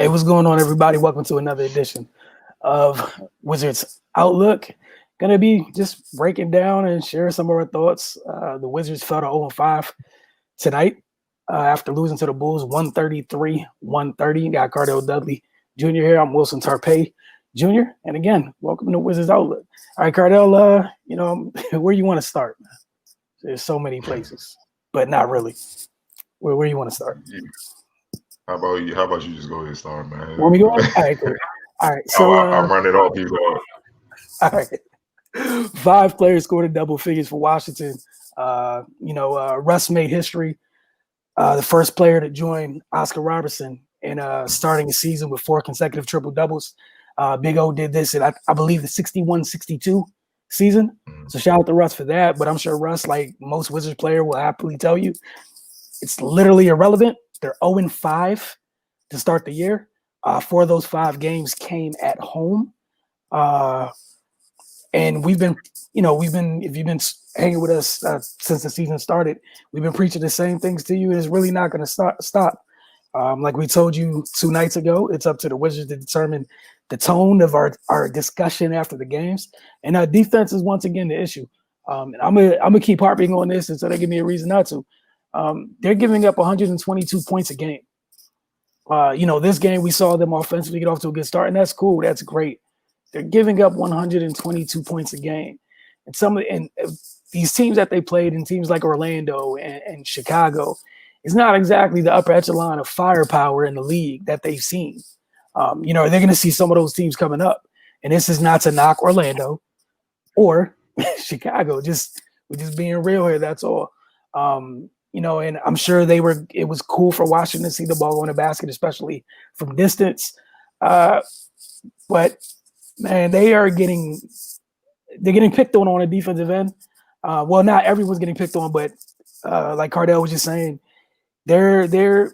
Hey, what's going on, everybody? Welcome to another edition of Wizards Outlook. Gonna be just breaking down and sharing some of our thoughts. The Wizards fell to 0-5 tonight after losing to the Bulls 133-130. Got Cardell Dudley Jr. here. I'm Wilson Tarpey Jr. And again, welcome to Wizards Outlook. All right, Cardell, where you want to start? There's so many places, but not really. Where you want to start? Yeah. How about you? How about you just go ahead and start, man? Want me to go? All right, cool. All right, so I'm running off you. All right. 5 players scored in double figures for Washington. Russ made history. The first player to join Oscar Robertson in starting a season with 4 consecutive triple doubles. Big O did this in, I believe, the 61-62 season. So shout out to Russ for that. But I'm sure Russ, like most Wizards player, will happily tell you, it's literally irrelevant. They're 0-5 to start the year. 4 of those 5 games came at home. And we've been, if you've been hanging with us since the season started, we've been preaching the same things to you, and it's really not going to stop. Like we told you 2 nights ago, it's up to the Wizards to determine the tone of our discussion after the games. And our defense is once again the issue. And I'm gonna keep harping on this until they give me a reason not to. They're giving up 122 points a game. This game we saw them offensively get off to a good start, and that's cool. That's great. They're giving up 122 points a game. And these teams that they played in teams like Orlando and Chicago is not exactly the upper echelon of firepower in the league that they've seen. They're going to see some of those teams coming up. And this is not to knock Orlando or Chicago. We're just being real here. That's all. And I'm sure it was cool for Washington to see the ball go in the basket, especially from distance. But man, they're getting picked on a defensive end. Well, not everyone's getting picked on, but like Cardell was just saying, they're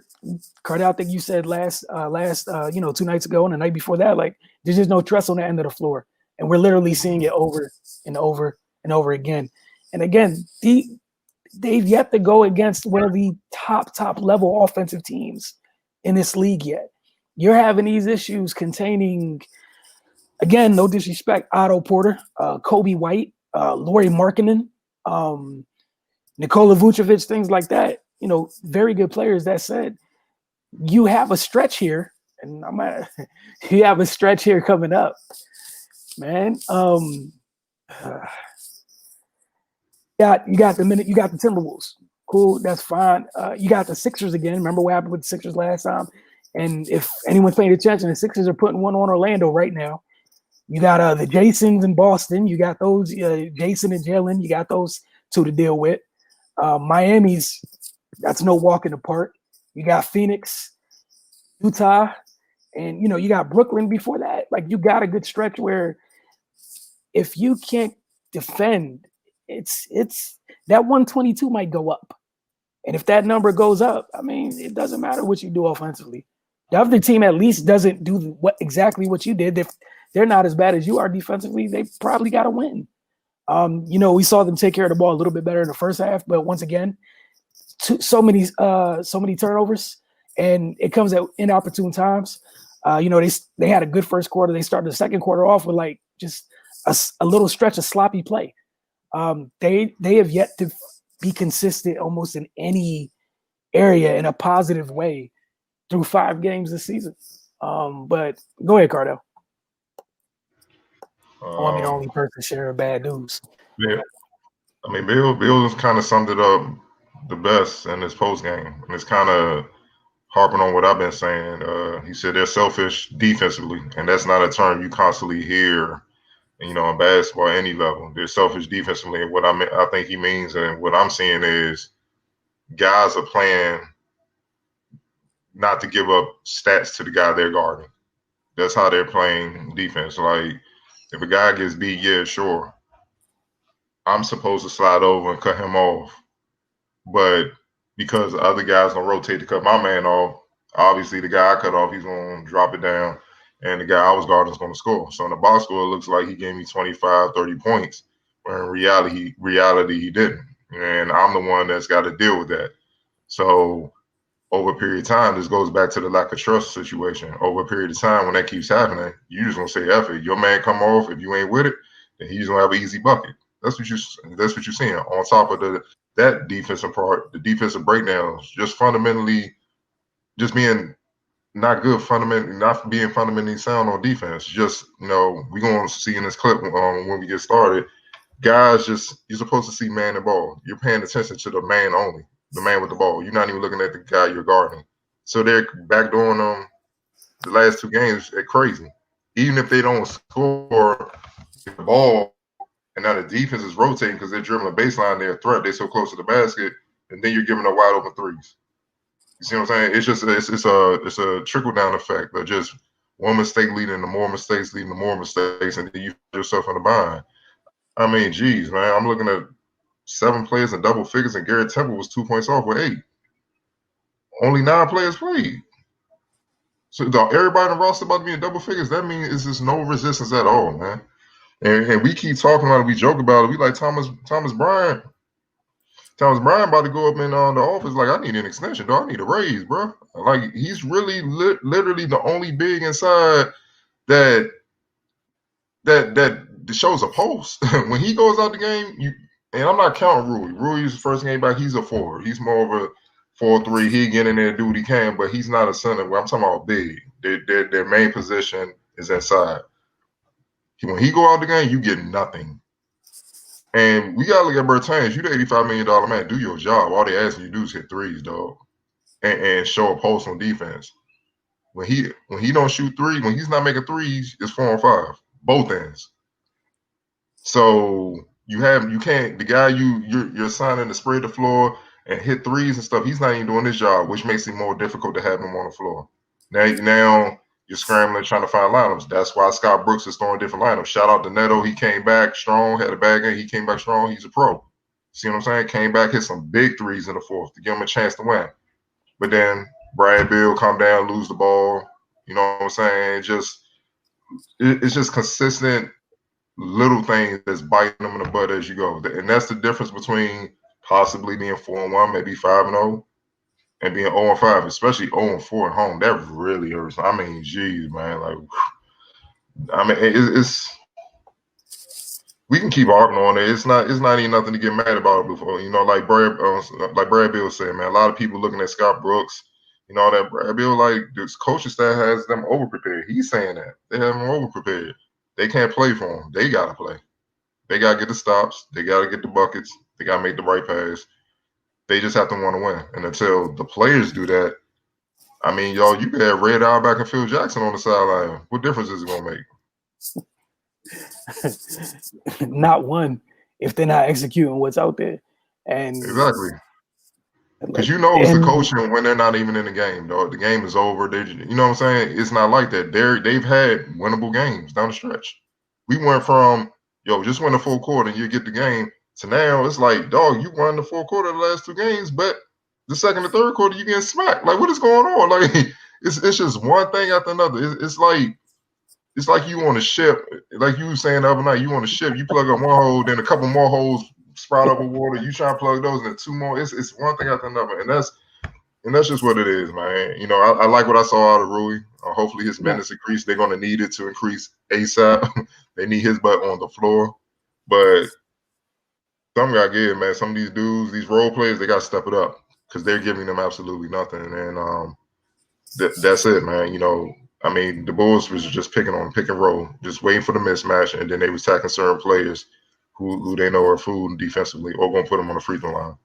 Cardell, I think you said last 2 nights ago and the night before that, like there's just no trust on the end of the floor. And we're literally seeing it over and over and over again. And again, they've yet to go against one of the top level offensive teams in this league yet. You're having these issues containing, again, no disrespect, Otto Porter, Kobe White, Lauri Markkanen, Nikola Vucevic, things like that. Very good players. That said, you have a stretch here, and you have a stretch here coming up, man. You got the Timberwolves. Cool, that's fine. You got the Sixers again. Remember what happened with the Sixers last time? And if anyone's paying attention, the Sixers are putting one on Orlando right now. You got the Jasons in Boston. You got those Jason and Jalen. You got those 2 to deal with. Miami's, that's no walk in the park. You got Phoenix, Utah, and you got Brooklyn before that. Like you got a good stretch where if you can't defend, it's that 122 might go up. And if that number goes up, I mean, it doesn't matter what you do offensively. The other team at least doesn't do exactly what you did. If they're not as bad as you are defensively, they probably got to win. We saw them take care of the ball a little bit better in the first half, but once again, so many turnovers, and it comes at inopportune times. They had a good first quarter. They started the second quarter off with like just a little stretch of sloppy play. They have yet to be consistent almost in any area in a positive way through 5 games this season. But go ahead, Cardell. I want to be the only person sharing bad news. Yeah, I mean, Bill kind of summed it up the best in his post game, and it's kind of harping on what I've been saying. He said they're selfish defensively, and that's not a term you constantly hear, in basketball at any level. They're selfish defensively, and what I think he means, and what I'm seeing is guys are playing not to give up stats to the guy they're guarding. That's how they're playing defense. Like, if a guy gets beat, yeah, sure, I'm supposed to slide over and cut him off. But because the other guy's going to rotate to cut my man off, obviously the guy I cut off, he's going to drop it down, and the guy I was guarding is going to score. So in the box score, it looks like he gave me 25, 30 points, when in reality he didn't. And I'm the one that's got to deal with that. So over a period of time, this goes back to the lack of trust situation. Over a period of time, when that keeps happening, you just gonna say, "F it." Your man come off. If you ain't with it, then he's gonna have an easy bucket. That's what you're seeing. On top of that defensive part, the defensive breakdowns, just fundamentally, just being not good fundamentally, not being fundamentally sound on defense. Just we're gonna see in this clip when we get started. Guys, just you're supposed to see man and ball. You're paying attention to the man only, the man with the ball. You're not even looking at the guy you're guarding. So they're backdooring them the last two games at crazy. Even if they don't score the ball, and now the defense is rotating because they're dribbling baseline, they're a threat. They're so close to the basket, and then you're giving up wide open threes. You see what I'm saying? It's just it's a trickle down effect of just one mistake leading to more mistakes, leading to more mistakes, and then you find yourself in a bind. I mean, geez, man, I'm looking at 7 players in double figures, and Garrett Temple was 2 points off with 8. Only 9 players played. So everybody in the roster about to be in double figures. That means it's just no resistance at all, man. And we keep talking about it. We joke about it. We like Thomas Bryant. Thomas Bryant about to go up in the office like, I need an extension, dog. I need a raise, bro. Like, he's really literally the only big inside that shows a post. When he goes out the game, and I'm not counting Rui. Rui's first game back, he's a 4. He's more of a 4-3. He get in there and do what he can, but he's not a center. I'm talking about big. Their main position is inside. When he go out the game, you get nothing. And we gotta look at Bertans. You the $85 million man. Do your job. All they asking you to do is hit threes, dog, and show a post on defense. When he don't shoot three, when he's not making threes, it's 4 on 5, both ends. So the guy you're signing to spread the floor and hit threes and stuff. He's not even doing his job, which makes it more difficult to have him on the floor. Now you're scrambling trying to find lineups. That's why Scott Brooks is throwing different lineups. Shout out to Neto. He came back strong, had a bad game. He came back strong. He's a pro. See what I'm saying? Came back, hit some big threes in the fourth to give him a chance to win. But then Brad Beal come down, lose the ball. You know what I'm saying? It's just consistent little things that's biting them in the butt as you go. And that's the difference between possibly being 4-1, maybe 5-0, and being 0-5, especially 0-4 at home. That really hurts. I mean, geez, man. Like, I mean, it's we can keep harping on it. It's not even nothing to get mad about before. Like Brad Bill said, man, a lot of people looking at Scott Brooks, that Brad Bill, like, this coaching staff has them over-prepared. He's saying that. They have them over-prepared. They can't play for him. They got to play. They got to get the stops. They got to get the buckets. They got to make the right pass. They just have to want to win. And until the players do that, I mean, y'all, you could have Red Auerbach and Phil Jackson on the sideline. What difference is it going to make? Not one, if they're not executing what's out there. And exactly. Because it's the coaching when they're not even in the game, dog. The game is over. You know what I'm saying? It's not like that. They've had winnable games down the stretch. We went from, just win the full quarter and you get the game, to now it's like, dog, you won the full quarter of the last 2 games, but the second and third quarter you getting smacked. Like, what is going on? Like, it's just one thing after another. It's like you on a ship. Like you were saying the other night, you on a ship, you plug up one hole, then a couple more holes sprout up with water. You try to plug those, and then 2 more. It's one thing after another, and that's just what it is, man. I like what I saw out of Rui. Hopefully his minutes increase. They're going to need it to increase ASAP. They need his butt on the floor, but some got to give, man. Some of these dudes, these role players, they got to step it up because they're giving them absolutely nothing, and that's it, man. I mean, the Bulls was just picking on pick and roll, just waiting for the mismatch, and then they was attacking certain players who they know are food defensively or going to put them on the free throw line.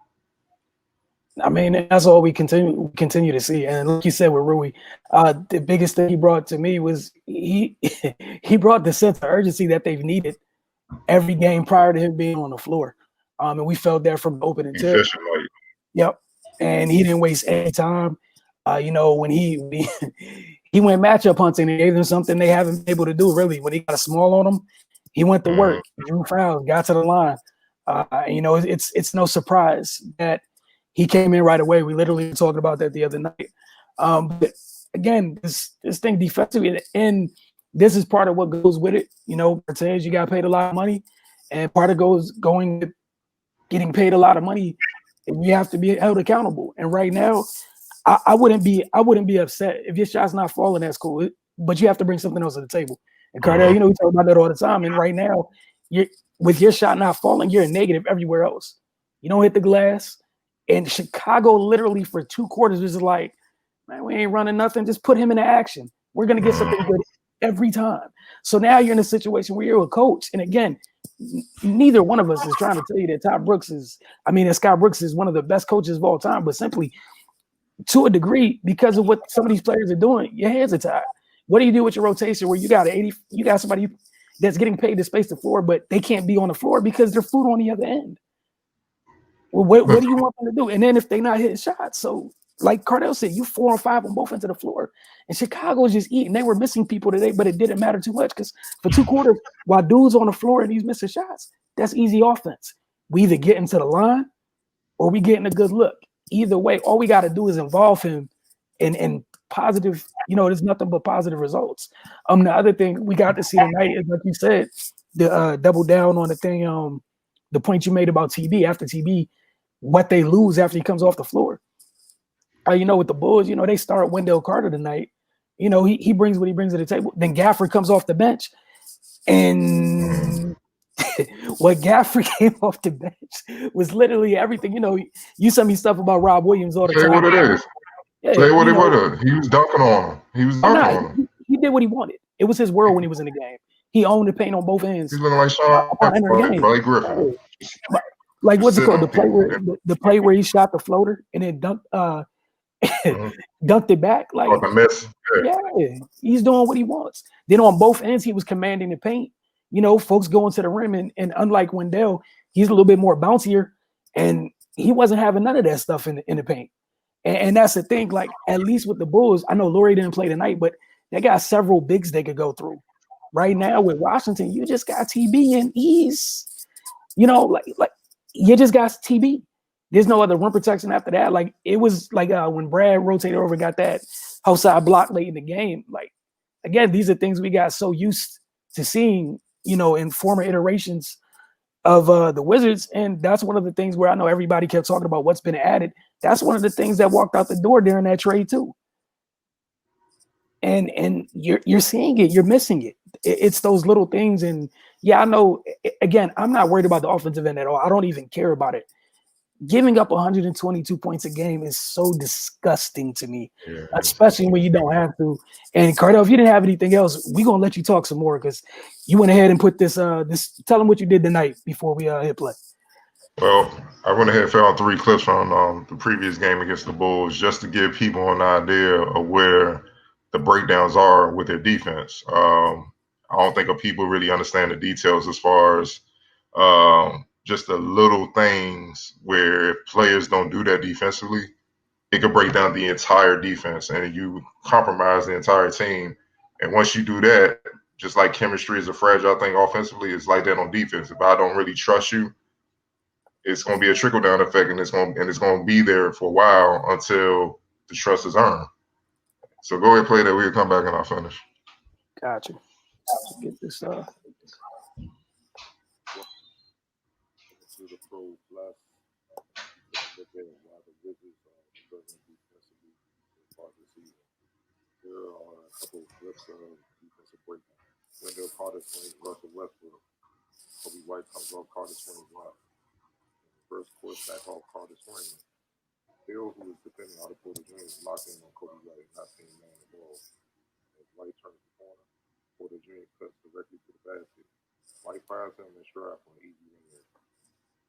I mean, that's all we continue to see. And like you said with Rui, the biggest thing he brought to me was he brought the sense of urgency that they've needed every game prior to him being on the floor. And we felt that from the opening tip. Yep. And he didn't waste any time. When he went matchup hunting and gave them something they haven't been able to do, really. When he got a small on him, he went to work, drew fouls, got to the line. It's no surprise that he came in right away. We literally were talking about that the other night. But again, this thing defensively, and this is part of what goes with it. Bertans, you got paid a lot of money, and part of getting paid a lot of money, and you have to be held accountable. And right now, I wouldn't be upset if your shot's not falling. That's cool, but you have to bring something else to the table. And Cardell, you know, we talk about that all the time. And right now, you're with your shot not falling, you're a negative everywhere else. You don't hit the glass. And Chicago, literally for 2 quarters, was like, man, we ain't running nothing. Just put him into action. We're gonna get something good every time. So now you're in a situation where you're a coach, and again, neither one of us is trying to tell you that Scott Brooks is one of the best coaches of all time, but simply to a degree, because of what some of these players are doing, your hands are tied. What do you do with your rotation where you got somebody that's getting paid to space the floor, but they can't be on the floor because they're food on the other end? Well, what do you want them to do? And then if they're not hitting shots, so like Cardell said, you 4 and 5 on both ends of the floor. And Chicago was just eating. They were missing people today, but it didn't matter too much because for 2 quarters, while dude's on the floor and he's missing shots, that's easy offense. We either get into the line or we getting a good look. Either way, all we got to do is involve him in positive, there's nothing but positive results. The other thing we got to see tonight is, like you said, the double down on the thing, the point you made about TB. After TB, what they lose after he comes off the floor. With the Bulls, they start Wendell Carter tonight. He brings what he brings to the table. Then Gafford comes off the bench. And what Gafford came off the bench was literally everything. You send me stuff about Rob Williams all the time. Say what it is. Yeah, Say what it was. He was dunking on him. He did what he wanted. It was his world when he was in the game. He owned the paint on both ends. He's looking like Sean Blake Griffin. Like what's it called? The play where he shot the floater and then dunked it back. Like the miss. Yeah, he's doing what he wants. Then on both ends, he was commanding the paint. Folks going to the rim, and unlike Wendell, he's a little bit more bouncier, and he wasn't having none of that stuff in the paint. And that's the thing. Like at least with the Bulls, I know Laurie didn't play tonight, but they got several bigs they could go through. Right now with Washington, you just got TB, and he's, like you just got TB. There's no other rim protection after that. Like it was like when Brad rotated over and got that outside block late in the game. Like again, these are things we got so used to seeing, in former iterations of the Wizards, and that's one of the things where I know everybody kept talking about what's been added. That's one of the things that walked out the door during that trade too. And you're seeing it, you're missing it. It's those little things, and yeah, I know. Again, I'm not worried about the offensive end at all. I don't even care about it. Giving up 122 points a game is so disgusting to me, especially when you don't have to. And Cardell, if you didn't have anything else, we're gonna let you talk some more because you went ahead and put this. Tell them what you did tonight before we hit play. Well, I went ahead and found 3 clips from the previous game against the Bulls just to give people an idea of where the breakdowns are with their defense. I don't think people really understand the details as far as just the little things where if players don't do that defensively, it could break down the entire defense and you compromise the entire team. And once you do that, just like chemistry is a fragile thing offensively, it's like that on defense. If I don't really trust you, it's going to be a trickle down effect, and it's going to be there for a while until the trust is earned. So go ahead and play that. We'll come back and I'll finish. Gotcha. Let's get this To the pro plus, look at why the Wizards are struggling defensively so far this season. There are a couple of clips of defensive breakdown. Wendell Carter swings Russell Westbrook. Kobe White comes off Carter swings left. First course back off Carter swing. Bill, who is defending out of Porter Jr., is locked in on Kobe White, not seeing man the ball. As White turns the corner, Porter Jr. cuts directly to the basket. White fires him and strap on an easy win.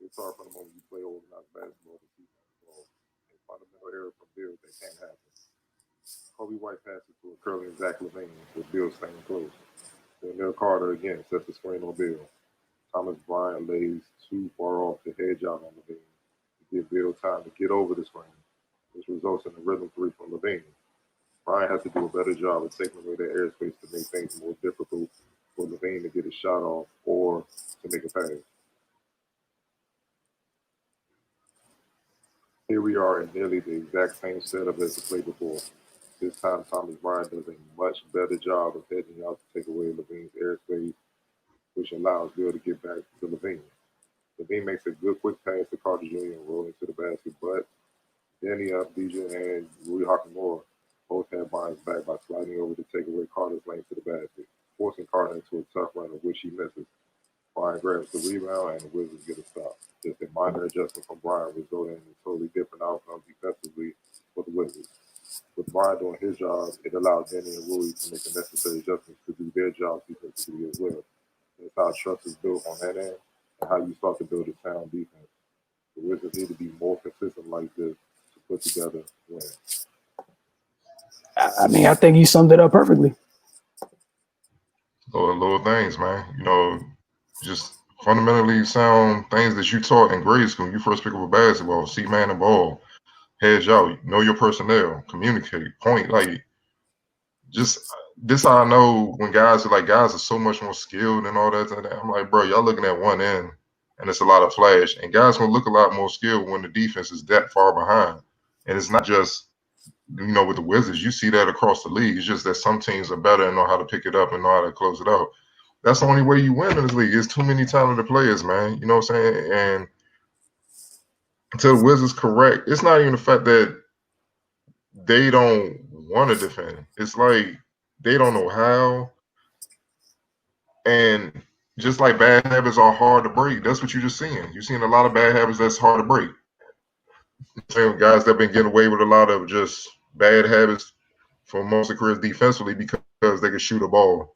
It's hard from the moment you play organized basketball to see man the ball. A fundamental error from Bill that can't happen. Kobe White passes to a curling Zach LaVine with Bill staying close. Wendell Carter again sets the screen on Bill. Thomas Bryant lays too far off to hedge out on LaVine to give Bill time to get over the screen, which results in a rhythm 3 from LaVine. Bryant has to do a better job of taking away their airspace to make things more difficult for LaVine to get a shot off or to make a pass. Here we are in nearly the exact same setup as the play before. This time, Thomas Bryant does a much better job of hedging out to take away LaVine's airspace, which allows Bill to get back to LaVine. LaVine makes a good quick pass to Carter Jr. and roll into the basket, but Danny Abidjan and Rui Hachimura both had Bryant's back by sliding over to take away Carter's lane to the basket, forcing Carter into a tough run of which he misses. Bryant grabs the rebound and the Wizards get a stop. Just a minor adjustment from Bryant resulting in a totally different outcome defensively for the Wizards. With Bryant doing his job, it allowed Danny and Rui to make the necessary adjustments to do their jobs defensively as well. That's how trust is built on that end and how you start to build a sound defense. The Wizards need to be more consistent like this to put together wins. I mean, I think you summed it up perfectly. Little things, man. Just fundamentally sound things that you taught in grade school when you first pick up a basketball. See man and ball, heads out, know your personnel, communicate, point. Like, just this how I know when guys are so much more skilled and all that. I'm like, bro, y'all looking at one end and it's a lot of flash. And guys gonna look a lot more skilled when the defense is that far behind. And it's not just with the Wizards, you see that across the league. It's just that some teams are better and know how to pick it up and know how to close it out. That's the only way you win in this league. It's too many talented players, man. You know what I'm saying? And until the Wizards correct, it's not even the fact that they don't want to defend. It's like they don't know how. And just like bad habits are hard to break, that's what you're just seeing. You're seeing a lot of bad habits that's hard to break. Same guys that have been getting away with a lot of just bad habits for most of careers defensively because they can shoot a ball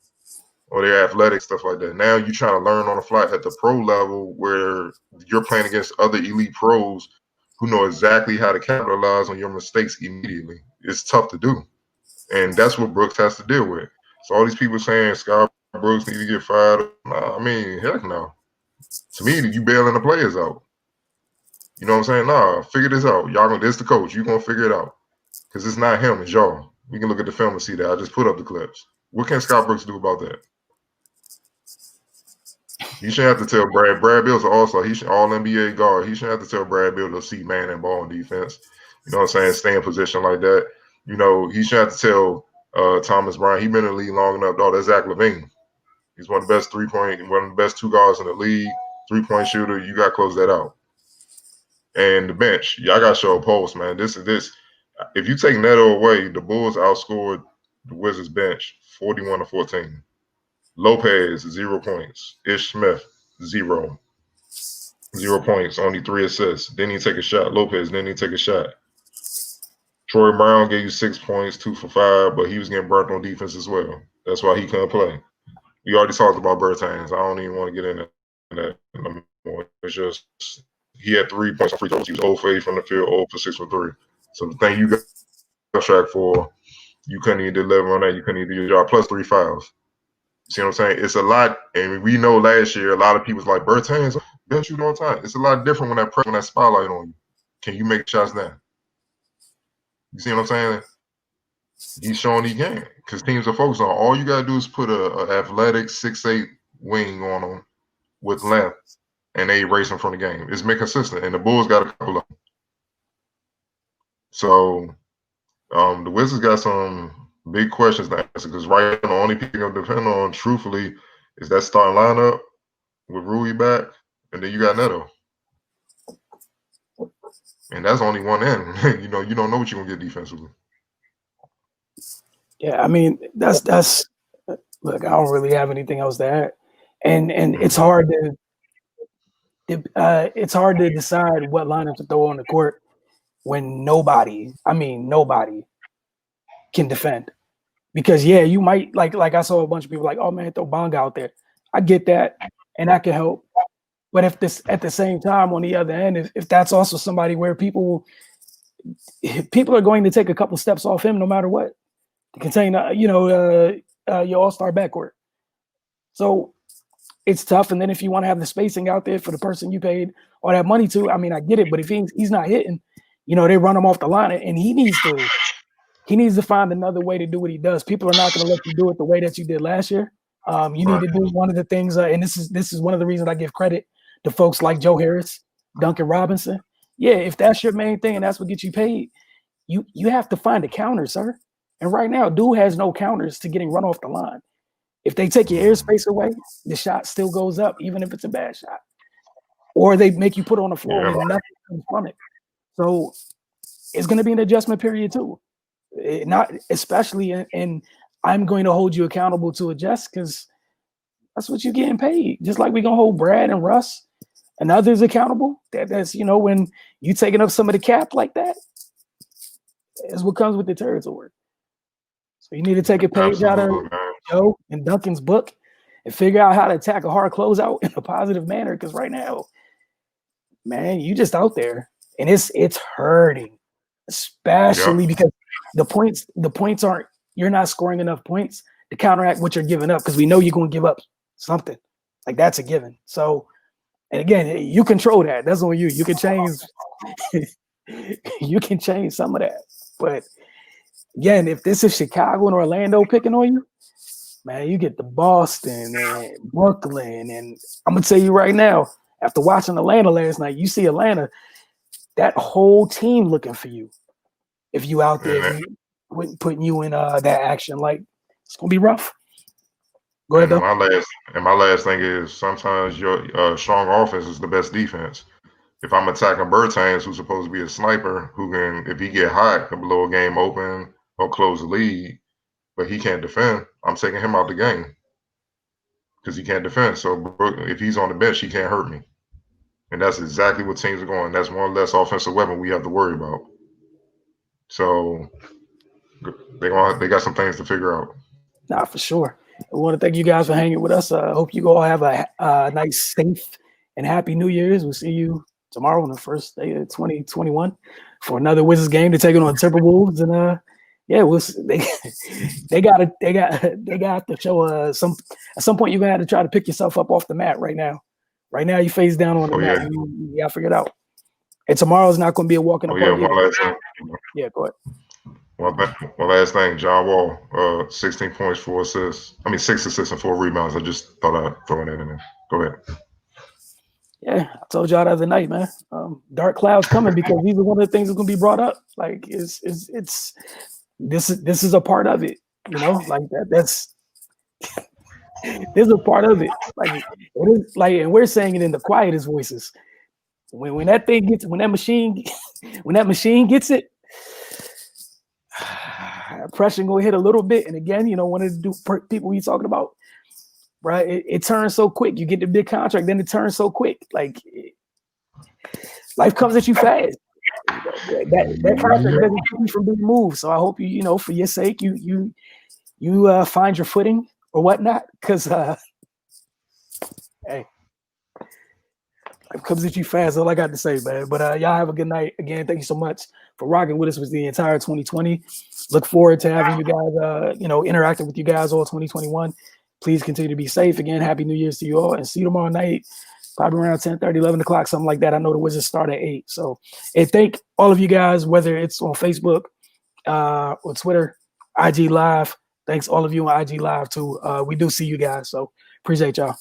or they're athletic, stuff like that. Now you're trying to learn on the fly at the pro level where you're playing against other elite pros who know exactly how to capitalize on your mistakes immediately. It's tough to do. And that's what Brooks has to deal with. So all these people saying Scott Brooks need to get fired. Nah, I mean, heck no. To me, you bailing the players out. You know what I'm saying? Nah, figure this out. Y'all this the coach. You gonna figure it out. Because it's not him, it's y'all. We can look at the film and see that. I just put up the clips. What can Scott Brooks do about that? He shouldn't have to tell Brad. Brad Bill's also he should all NBA guard. He shouldn't have to tell Brad Bill to see man and ball in defense. You know what I'm saying? Stay in position like that. He shouldn't have to tell Thomas Bryant. He been in the league long enough. Oh, that's Zach LaVine. He's one of the best one of the best two guards in the league. 3-point shooter. You got to close that out. And the bench, y'all got to show a pulse, man. This. If you take Neto away, the Bulls outscored the Wizards bench 41-14. Lopez, 0 points. Ish Smith, 0. 0 points, only 3 assists. Didn't even take a shot. Lopez didn't even take a shot. Troy Brown gave you 6 points, 2 for 5, but he was getting burnt on defense as well. That's why he couldn't play. We already talked about Bertans. I don't even want to get into that no more. It's just he had 3 points on free throws. He was 0 for 8 from the field, 0 for 6 for 3. So the thing you got track for, you couldn't even deliver on that. You couldn't even do your job. Plus 3 fouls. See what I'm saying? It's a lot, and we know last year a lot of people was like Bertans best shooter all the time. It's a lot different when that spotlight on you. Can you make shots then? You see what I'm saying? He's showing he can because teams are focused on. All you gotta do is put a athletic 6'8" wing on them with length, and they erase him from the game. It's been consistent, and the Bulls got a couple of them. So the Wizards got some big questions to answer because right now the only people going to depend on, truthfully, is that starting lineup with Rui back, and then you got Neto. And that's only one end. You don't know what you're going to get defensively. Yeah, I mean, that's look, I don't really have anything else to add. And it's hard to decide what lineup to throw on the court when nobody can defend. Because you might like I saw a bunch of people like, oh man, throw Bonga out there. I get that, and that can help. But if this at the same time on the other end, if that's also somebody where people are going to take a couple steps off him no matter what to contain your all-star backcourt. So it's tough. And then if you want to have the spacing out there for the person you paid all that money to, I mean, I get it. But if he's not hitting, they run him off the line, and he needs to find another way to do what he does. People are not going to let you do it the way that you did last year. You need to do one of the things, and this is one of the reasons I give credit to folks like Joe Harris, Duncan Robinson. Yeah, if that's your main thing and that's what gets you paid, you have to find a counter, sir. And right now, dude has no counters to getting run off the line. If they take your airspace away, the shot still goes up, even if it's a bad shot. Or they make you put on the floor and nothing comes from it. So it's going to be an adjustment period too. Not especially, and I'm going to hold you accountable to adjust because that's what you're getting paid. Just like we're gonna hold Brad and Russ and others accountable. That's when you taking up some of the cap like that, is what comes with the territory. So you need to take a page out of Joe and Duncan's book and figure out how to attack a hard closeout in a positive manner. Because right now, man, you just out there and it's hurting, especially because the points aren't. You're not scoring enough points to counteract what you're giving up because we know you're going to give up something. Like that's a given. So, and again, you control that. That's on you. You can change. You can change some of that. But again, if this is Chicago and Orlando picking on you, man, you get to Boston and Brooklyn. And I'm going to tell you right now, after watching Atlanta last night, you see Atlanta, that whole team looking for you. If you out there putting you in that action, like it's going to be rough. Go ahead, though. My last thing is sometimes your strong offense is the best defense. If I'm attacking Bertans, who's supposed to be a sniper, who can, if he get hot, can blow a game open or close the lead, but he can't defend, I'm taking him out the game because he can't defend. So if he's on the bench, he can't hurt me. And that's exactly what teams are going. That's one less offensive weapon we have to worry about. So they got some things to figure out. Nah, for sure. I want to thank you guys for hanging with us. I hope you all have a nice, safe, and happy New Year's. We'll see you tomorrow on the first day of 2021 for another Wizards game to take it on Timberwolves. And we'll see. They got to show some. At some point, you're gonna have to try to pick yourself up off the mat. Right now, you face down on the mat. You gotta figure it out. And tomorrow's not going to be a walk in the park. Yeah, go ahead. One last thing, John Wall, 16 points, 4 assists. 6 assists and 4 rebounds. I just thought I'd throw that in there. Go ahead. Yeah, I told y'all the other night, man. Dark clouds coming because these are one of the things that's going to be brought up. Like this is a part of it, like that. That's this is a part of it. Like it is like, and we're saying it in the quietest voices. When that machine gets it. Pressure gonna hit a little bit, and again, one of the people we talking about, right? It turns so quick. You get the big contract, then it turns so quick. Like life comes at you fast. That contract doesn't keep you from being moved. So I hope you, for your sake, you find your footing or whatnot, because hey, life comes at you fast. All I got to say, man. But y'all have a good night. Again, thank you so much for rocking with us with the entire 2020. Look forward to having you guys, interacting with you guys all 2021. Please continue to be safe. Again, Happy New Year's to you all. And see you tomorrow night, probably around 10:30, 11 o'clock, something like that. I know the Wizards start at 8. So, and thank all of you guys, whether it's on Facebook or Twitter, IG Live. Thanks all of you on IG Live, too. We do see you guys. So, appreciate y'all.